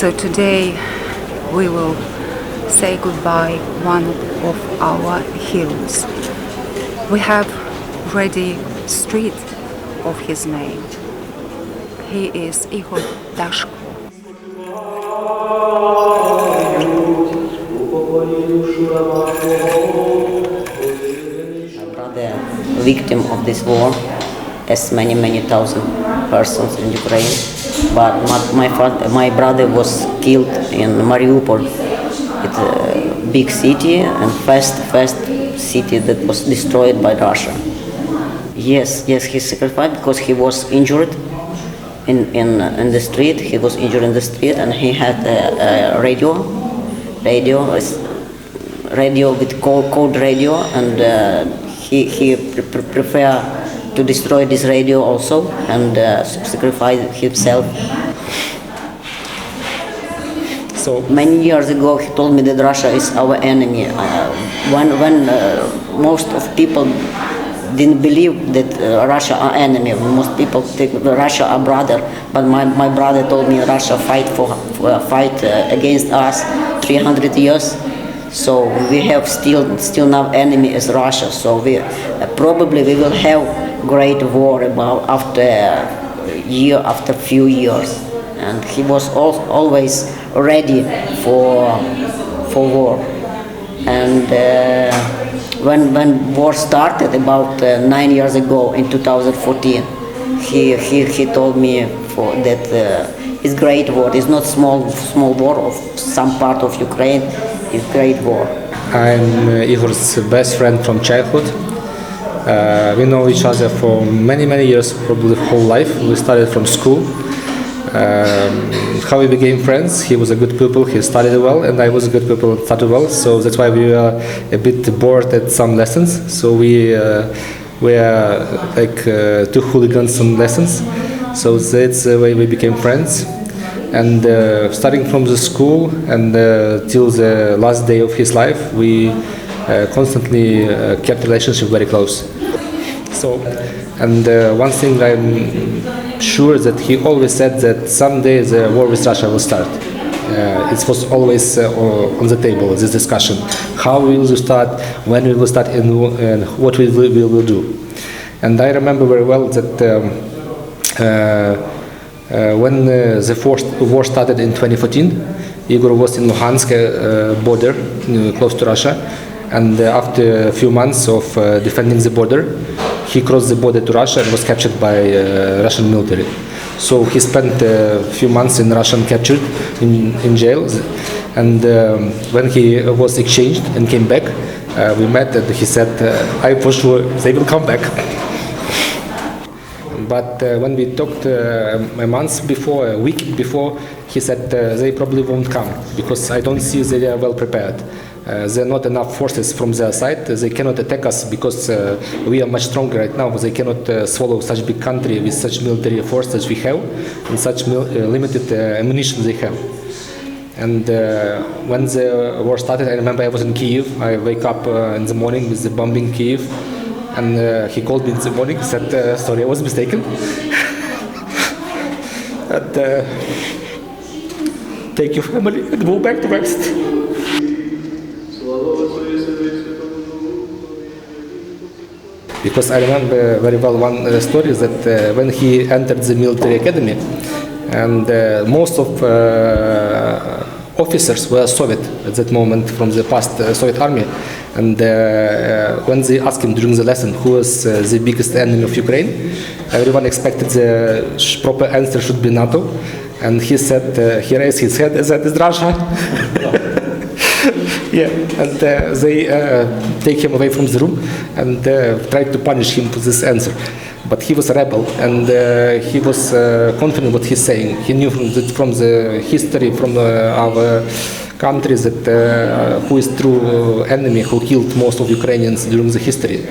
So today we will say goodbye one of our heroes. We have ready street of his name. He is Igor Dashko. My brother, victim of this war, as many thousand persons in Ukraine. But my brother was killed in Mariupol. It's a big city and first city that was destroyed by Russia. Yes, he sacrificed because he was injured in the street. He was injured in the street, and he had a radio with code radio, and he preferred to destroy this radio also and sacrifice himself. So many years ago he told me that Russia is our enemy. When most of people didn't believe that Russia are enemy, most people think Russia are brother, but my brother told me Russia fight against us 300 years. So we have still now enemy as Russia. So we probably will have great war about after few years, and he was always ready for war. And when war started about 9 years ago in 2014, he told me that it's great war. It's not small war of some part of Ukraine. It's great war. I'm Igor's best friend from childhood. We know each other for many years, probably whole life. We started from school. How we became friends, he was a good pupil, he studied well, and I was a good pupil, studied well. So that's why we were a bit bored at some lessons. So we were like two hooligans on lessons. So that's the way we became friends. And starting from the school and till the last day of his life, we constantly kept relationship very close. So, and one thing I'm sure that he always said that someday the war with Russia will start. It was always on the table, this discussion. How will you start, when we will start, and what we will do. And I remember very well that when the war started in 2014, Igor was in Luhansk border, close to Russia, and after a few months of defending the border, he crossed the border to Russia and was captured by Russian military. So he spent a few months in Russian captured in jail, and when he was exchanged and came back, we met, and he said, I for sure they will come back. But when we talked a month before, a week before, he said they probably won't come because I don't see they are well prepared. There are not enough forces from their side. They cannot attack us because we are much stronger right now. They cannot swallow such big country with such military force as we have and such limited ammunition they have. And when the war started, I remember I was in Kyiv. I wake up in the morning with the bombing Kyiv. And he called me in the morning, said, sorry, I was mistaken. And take your family and go back to West. Because I remember very well one story that when he entered the military academy, and most of officers were Soviet at that moment from the past Soviet army. And when they asked him during the lesson who was the biggest enemy of Ukraine, everyone expected the proper answer should be NATO. And he said, he raised his head and said, it's Russia. Yeah, and they take him away from the room and tried to punish him for this answer. But he was a rebel, and he was confident what he's saying. He knew from the history, from our countries, that who is true enemy, who killed most of Ukrainians during the history.